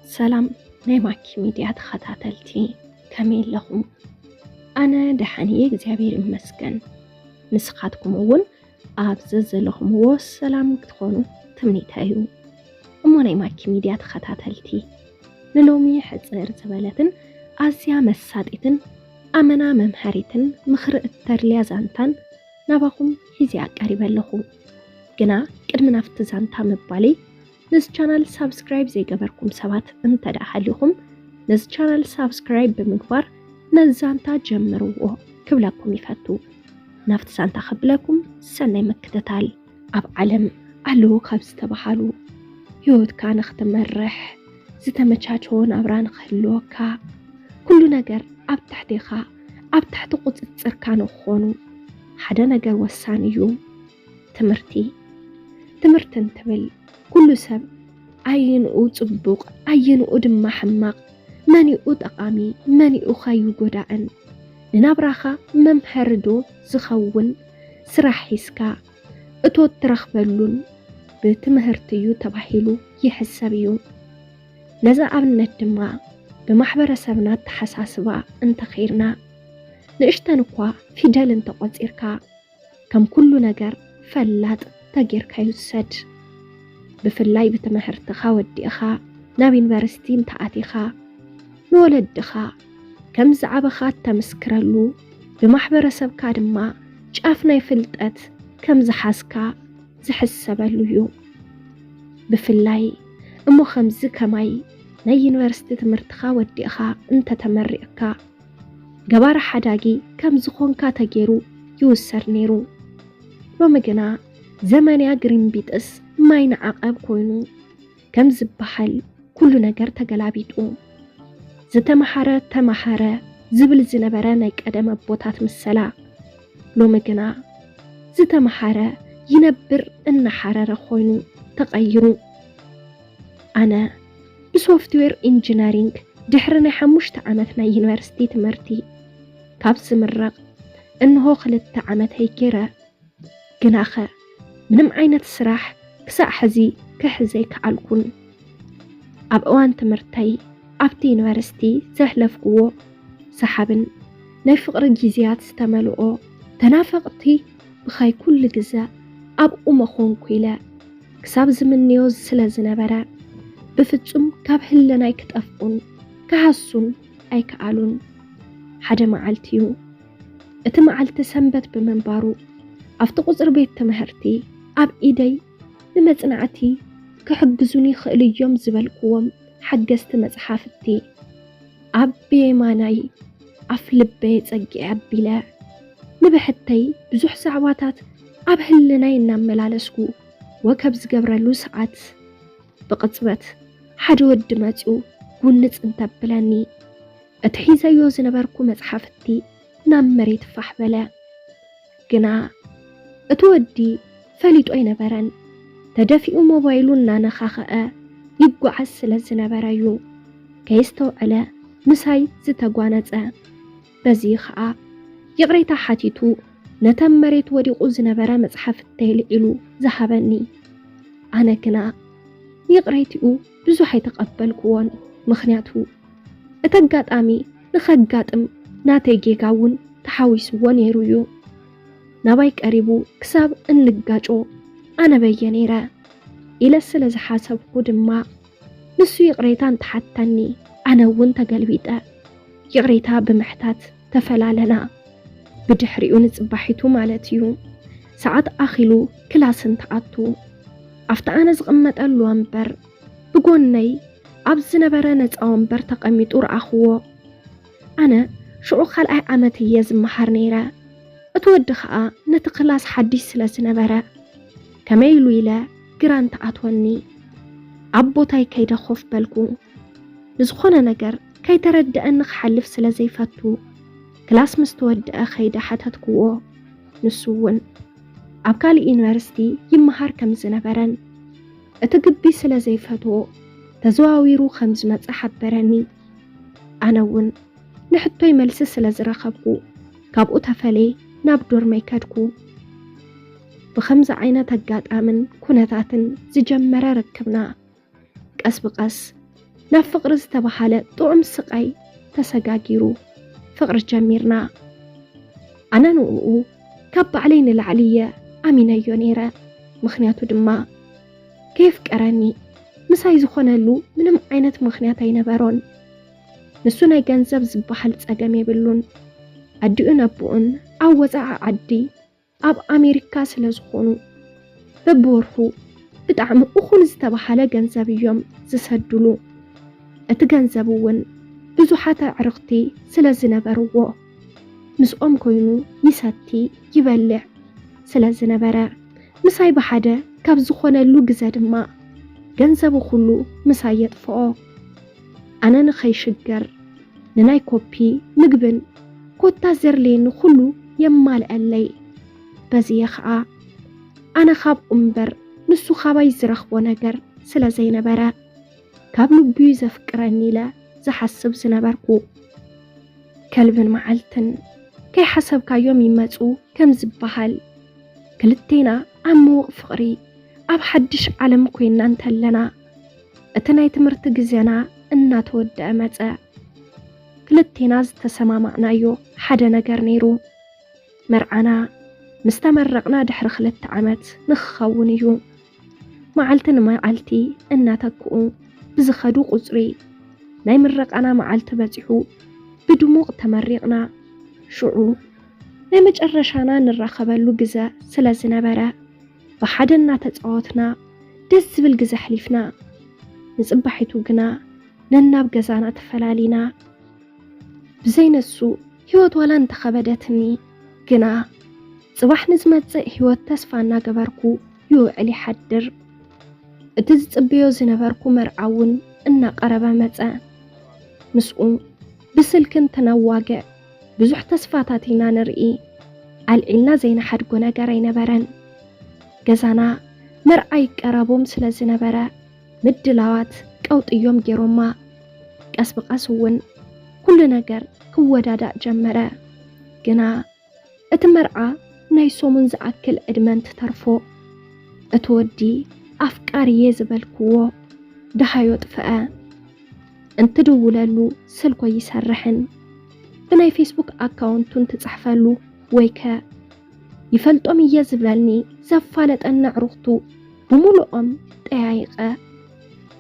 سلام نايماكي ميديا تخطاتلتي كميل لهم أنا دحاني إغزابير مسكن نسخاتكم أول أبزز لهم والسلام تخونوا تمنيتايو أمو نايماكي ميديا تخطاتلتي نلومي حصير زبالتن أزيا مسادئتن أمنا ممهريتن مخر الترليا زانتان نباهم هزيا قريبا لهم جنا قدمنا في زانتا مبالي نس channel subscribe زي قبركم سبات انت داخليكم نس channel subscribe بمقبار نزانتا جمروه كبلاكم يفتو نفت سانتا خبلكم سنة مكتتال أب علم ألو خبز تبحالو يود كان اختمرح زتمتشاتون أبران خلوكا كل نجر أب تحتيخا أب تحت قد كانوا خونو حدا نجر وسانيو تمرتن تبل كل سب عينو صبوق عينو دم حماق ماني طقامي ماني خايو غداءن ننابراخا ممهردو زخون سراح حسكا اتو ترخبلون بتمهرتيو تباحيلو يحسبيو نزا ابنت دما بمحبرسبنا تحساسبا انت خيرنا نشتنقوا فيدال انت قصيركا كم كل نجر فلات تغيركا يوسد بفلاي بتمهرتخا وديخا ناب يونيفرسيتي تاعتيخا نولدخا كم زعبخا تمسكرلو بمحبرسبكا دما ጫፍና ይፍልጠት كم زحاسكا زحسبلو يو بفلاي امو خمز كماي ناي يونيفرسيتي تمرتخا وديخا انت تمرئكا جبار حداقي كم زخونكا تغيرو يوسر نيرو ومجنا زمانيا جرين بيتس ماين عقب كوينو كم زبحل كل نجر تقلابيتو تمحارة زبل زنبرا نايك أدام بوتات مسلا لو مجنا زتمحارة ينبر إن حرارة خوينو تغيرو أنا بسوفتوير إنجينيرينج دحرنا حموشت عامتنا يونيفرسيتي تمرتي كابس مرق إنه خلت عامت هيكيرا جناخة منم عينة سراح كساء حزي كحزي كعالكون أب أوان تمرتي أبتي يونيفرسيتي زحلفقو سحابن نفقر جيزيات استملؤو تنافقتي بخاي كل جزاء أب أمخون كويلا كساب زمن نيوز سلازنبرا بفتشم كاب هلنا يكتأفقون كحسون أي كعالون حدا معالتيو اتمعالت سنبت بمنبارو أفتقصر بيت تمهرتي أب إيدي نمزنعتي كحجزوني خلي يوم زبالكوم حجزت مزحافتي أب بيماناي أفلب بيت أجي أبيلا نبحتي بزح سعواتات أب هلنا ينملالسكو وكبز قبرلو ساعات بقصبت حدو الدماتيو قنت انتبلاني اتحيزا يوزن باركو مزحافتي نام مريت فحبلا قنا اتودي فليتو اين بران تدفئو موبايلونا نخاخاء يبقو عسل زنبرايو كيستو على مساي زتاقوانتا بزي خاء يغريتا حاتيتو نتم مريت وديقو زنبرا مزحافتي لإلو زحبني أنا كنا يغريتو بزوحي تقبلكوان مخنياتو اتقات آمي نخقاتم ناتيجيقاون تحاويسوان يرويو نبايك قريبو كساب انقاجو أنا بيانيرا إلا السلز حاسب قدما نسو يغريتان تحتاني أنا وانتا قلبيتا يغريتا بمحتات تفلالنا بدحريو نتباحيتو مالتيو ساعات آخلو كلاسن تعطو أفتا أنا زغمت ألو أمبر بقوني أبزن برانت أو أمبر تقميتو رأخوو أنا شعو خلقاي عمتي يزم محرنيرا اتودخا نتقلاس حديث سلسنبرا كميلو إلى جران تعطوني عبوتاي كيدا خوف بالكو نزخونا نجر كي ترد أنك حلف سلازي فاتو كلاس مستود أخيدا حتتكوو نسوون عبكالي يونيفرسيتي يمهار كم زنبران اتقبي سلازي فاتو تزواويرو 500 حبراني أناون نحطو يملس سلاز رخبكو كابو تفلي نابدور ميكادكو بخمس عينة تقات آمن كونتاتن زجمرا ركبنا قس بقس ናብ ፍቅሪ ዝተባሃለ ጥዑም ስቃይ ተሰጋጊሩ ፍቅሪ ጀሚርና ኣነ ንኡ ካብ ባዕለይ ንላዕልየ ኣሚነዮ ነይረ ምክንያቱ ድማ ከይፍቀረኒ ምሳይ ዝኾነሉ ምንም ዓይነት ምክንያት ኣይነበሮን ንሱ ናይ ገንዘብ ዝበሃል ፀገም የብሉን ኣዲኡን ኣቦኡን ኣብ ወፃኢ ዓዲ ኣብ ኣሜሪካ ስለ ዝኾኑ በብወርሑ ብጣዕሚ እኹል ዝተባሃለ ገንዘብ እዮም ዝሰድሉ እቲ ገንዘብ እውን ብዙሓት ኣዕርኽቲ ስለ ዝነበርዎ ምስኦም ኮይኑ ይሰቲ ይበልዕ ስለ ዝነበረ ምሳይ ብሓደ ካብ ዝኾነሉ ግዜ ድማ ገንዘቡ ኩሉ ምሳይ የጥፍኦ ኣነ ንኸይሽገር ንናይ ኮፒ ምግብን ኮታ ዘርሌኒ ኩሉ የማልአለይ በዚየ ከዓ ኣነ ካብ እምበር ንሱ ካባይ ዝረኽቦ ነገር ስለ ዘይነበረ ካብ ልብዩ ዘፍቅረኒ ኢለ ዝሓስብ ዝነበርኩ ከልብን መዓልትን ከይሓሰብካዮም ይመፁ ከም ዝበሃል ክልቴና ኣብ ምዉቕ ፍቕሪ ኣብ ሓድሽ ዓለም ኮይና እንተለና እቲ ናይ ትምህርቲ ግዜና እናተወድአ መፀ ክልቴና ዝተሰማማዕናዮ ሓደ ነገር ነይሩ መርዓና ምስተመረቕና ድሕሪ 2 ዓመት ንክኸውን እዩ መዓልቲ ንመዓልቲ እናተክኡ ብዝኸዱ ቁፅሪ ናይ ምረቃና መዓልቲ በፂሑ ብድሙቕ ተመሪቕና ሽዑ ናይ መጨረሻና ንራኸበሉ ግዜ ስለ ዝነበረ ብሓደ እናተፃወትና ደስ ዝብል ግዜ ሓሊፍና ንፅባሒቱ ግና ነናብ ገዛና ተፈላሊና ብዘይነሱ ህይወት ዋላ እንተኸበደትኒ ግና ጽባሕ ንዝመጽእ ህይወት ተስፋ እናገበርኩ ይውዕል ይሓድር እቲ ዝጽብዮ ዝነበርኩ መርዓውን እናቀረበ መጸ ምስኡ ብስልክን ተነዋግዕ ብዙሕ ተስፋታት ኢና ንርኢ ኣልዒልና ዘይነሓድጎ ነገር ኣይነበረን ገዛና መርዓይ ቀረቦም ስለ ዝነበረ ምድላዋት ቀውጥዮም ገይሮማ ቀስ ብቀስ እውን ኩሉ ነገር ክወዳዳእ ጀመረ ግና እቲ መርዓ ናይ ሶሙን ዝኣክል ዕድመንት ተርፎ እቲ ወዲ ኣፍቃርየ ዝበልክዎ ድሃዮ ጥፍአ እንትድውለሉ ስልኮ ይሰርሕን ብናይ ፌስቡክ ኣካውንቱን ትጽሕፈሉ ወይከ ይፈልጦም እየ ዝብለኒ ዘፋለጠና ዕሩኽቱ ብሙሉኦም ጠያይቀ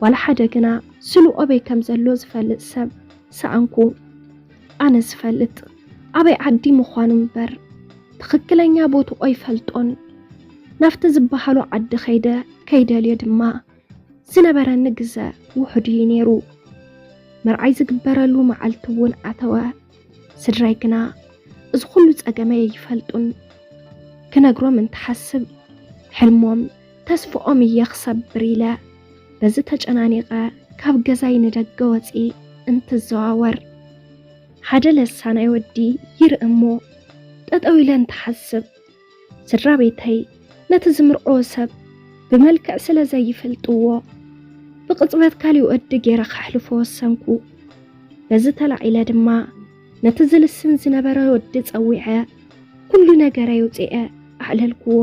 ዋላ ሓደ ግና ስሉኦ በይ ከም ዘሎ ዝፈልጥ ሰብ ሰኣንኩ ኣነ ዝፈልጥ ኣበይ ዓዲ ምዃኑ እምበር ትኽክለኛ ቦትኡ ይፈልጦን ናፍቲ ዝበሃሉ ዓዲ ከይደልዮ ድማ ዝነበረኒ ግዜ ውሑድ እዩ ነይሩ መርዓይ ዝግበረሉ መዓልቲ እውን ኣተወ ስድራይ ግና እዚ ኩሉ ፀገመይ ይፈልጡን ክነግሮም እንትሓስብ ሕልሞም ተስፍኦም እየ ክሰብር ኢለ በዚ ተጨናኒቐ ካብ ገዛይ ንደገ ወፂ እንትዘዋወር ሓደ ለሳናይ ወዲ ይርእሞ ጠጠው ኢለ እንትሓስብ ስድራ ቤተይ ነቲ ዝምርዖ ሰብ ብመልክዕ ስለ ዘይፈልጥዎ ብቅፅበት ካሊእ ወዲ ገይረ ካሕልፎ ወሰንኩ በዚ ተላዒለ ድማ ነቲ ዝልስን ዝነበረ ወዲ ፀዊዐ ኩሉ ነገር ይውፅአ ኣዕለልክዎ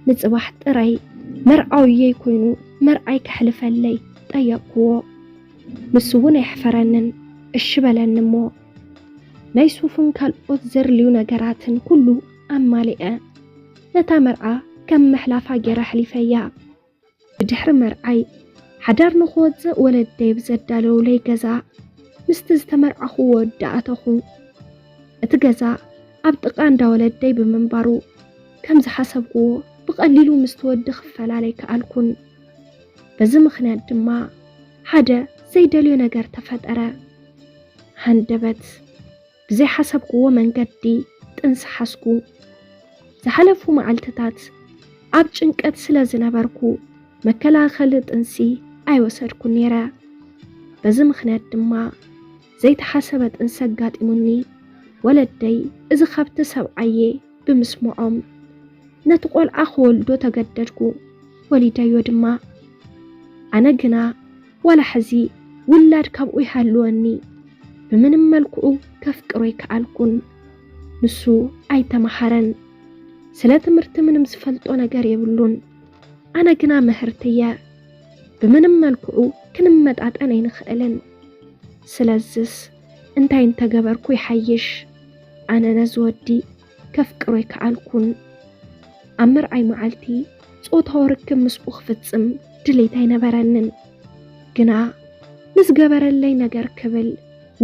ንጽባሕ ጥራይ መርዓውየይ ኮይኑ መርዓይ ከሕልፈለይ ጠየቅክዎ ንሱ እውን ኣይሕፈረንን እሺ በለኒ እሞ ናይ ሱፍን ካልኦት ዘርልዩ ነገራትን ኩሉ ኣማሊአ ነታ መርዓ ከም መሕላፋ ገይረ ሕሊፈያ ብድሕሪ መርዓይ ሓዳር ንኽወፅእ ወለደይ ብዘዳለውለይ ገዛ ምስቲ ዝተመርዓኹ ወዲ ኣተኹ እቲ ገዛ ኣብ ጥቃ እንዳ ወለደይ ብምንባሩ ከም ዝሓሰብክዎ ብቐሊሉ ምስቲ ወዲ ክፈላለይ ከኣልኩን በዚ ምኽንያት ድማ ሓደ ዘይደልዮ ነገር ተፈጠረ ሃንደበት ብዘይሓሰብክዎ መንገዲ ጥንሲ ሓስኩ ዝሓለፉ መዓልትታት ኣብ ጭንቀት ስለ ዝነበርኩ መከላኸሊ ጥንሲ ኣይወሰድኩን ነይረ በዚ ምኽንያት ድማ ዘይተሓሰበ ጥንሲ ኣጋጢሙኒ ወለደይ እዚ ካብቲ ሰብዓየ ብምስምዖም ነቲ ቆልዓ ክወልዶ ተገደድኩ ወሊደዮ ድማ ኣነ ግና ዋላ ሕዚ ውላድ ካብኡ ይሃልወኒ ብምንም መልክዑ ከፍቅሮ ይከኣልኩን ንሱ ኣይተመሃረን ስለ ትምህርቲ ምንም ዝፈልጦ ነገር የብሉን ኣነ ግና ምህርትየ بمنم ملكعو كنمጣጠን ኣይንኽእልን ስለዝስ እንታይ እንተገበርኩ ይሓይሽ ኣነ ነዚ ወዲ ከፍቅሮ ይከኣልኩን ኣብ ምርኣይ መዓልቲ ጾታዊ ርክብ ምስኡ ክፍጽም ድሌት ኣይነበረንን ግና ንዝገበረለይ ነገር ክብል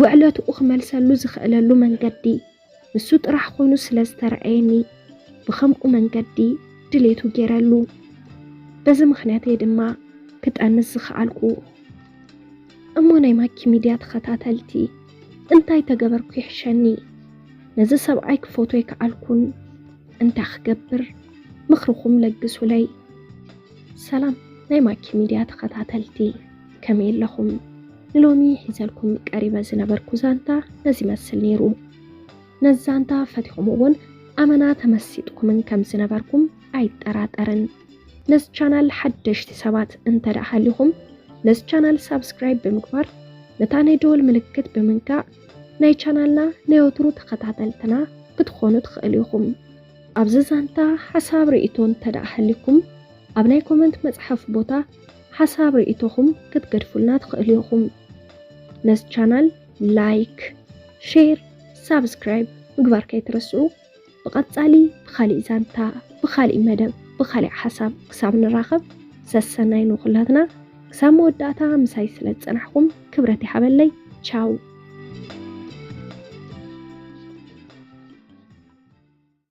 ውዕለትኡ ክመልሰሉ ዝኽእለሉ መንገዲ ንሱ ጥራሕ ኮይኑ ስለ ዝተረኣየኒ ብኸምኡ መንገዲ ድሌቱ ገይረሉ በዚ ምኽንያት ድማ ክጠንስ ዝኽኣልኩ እሞ ናይ ማኪ ሚድያ ተኸታተልቲ እንታይ ተገበርኩ ይሕሸኒ ነዚ ሰብኣይ ክፎቶ ይከኣልኩን እንታይ ክገብር ምኽርኹም ለግሱለይ ሰላም ናይ ማኪ ሚድያ ተኸታተልቲ ከመይ ኣለኹም ንሎሚ ሒዘልኩም ቀሪበ ዝነበርኩ ዛንታ ነዚ መስል ነይሩ ነዛንታ ፈቲኹም እውን ኣመና ተመሲጥኩምን ከም ዝነበርኩም ኣይጠራጠርን ነዚ ቻናል ሓደሽቲ ሰባት እንተዳሓሊኹም ነዚ ቻናል ሳብስክራይብ ብምግባር ነታ ናይ ደወል ምልክት ብምንካእ ናይ ቻናልና ናይ ወትሩ ተኸታተልትና ክትኾኑ ትኽእሉ ኢኹም ኣብዚ ዛንታ ሓሳብ ርእይቶ እንተዳሓሊኩም ኣብ ናይ ኮመንት መጽሐፍ ቦታ ሓሳብ ርእይቶኹም ክትገድፉልና ትኽእሉ ኢኹም ነዚ ቻናል ላይክ ሼር ሳብስክራይብ ምግባር ከይትረስዑ ብቐጻሊ ብኻሊእ ዛንታ ብኻሊእ መደብ ብኻሊእ ሓሳብ ክሳብ ንራኸብ ሰሰናይ ንኹላትና ክሳብ መወዳእታ ምሳይ ስለ ዝጸናሕኩም ክብረት ይሓበለይ ቻው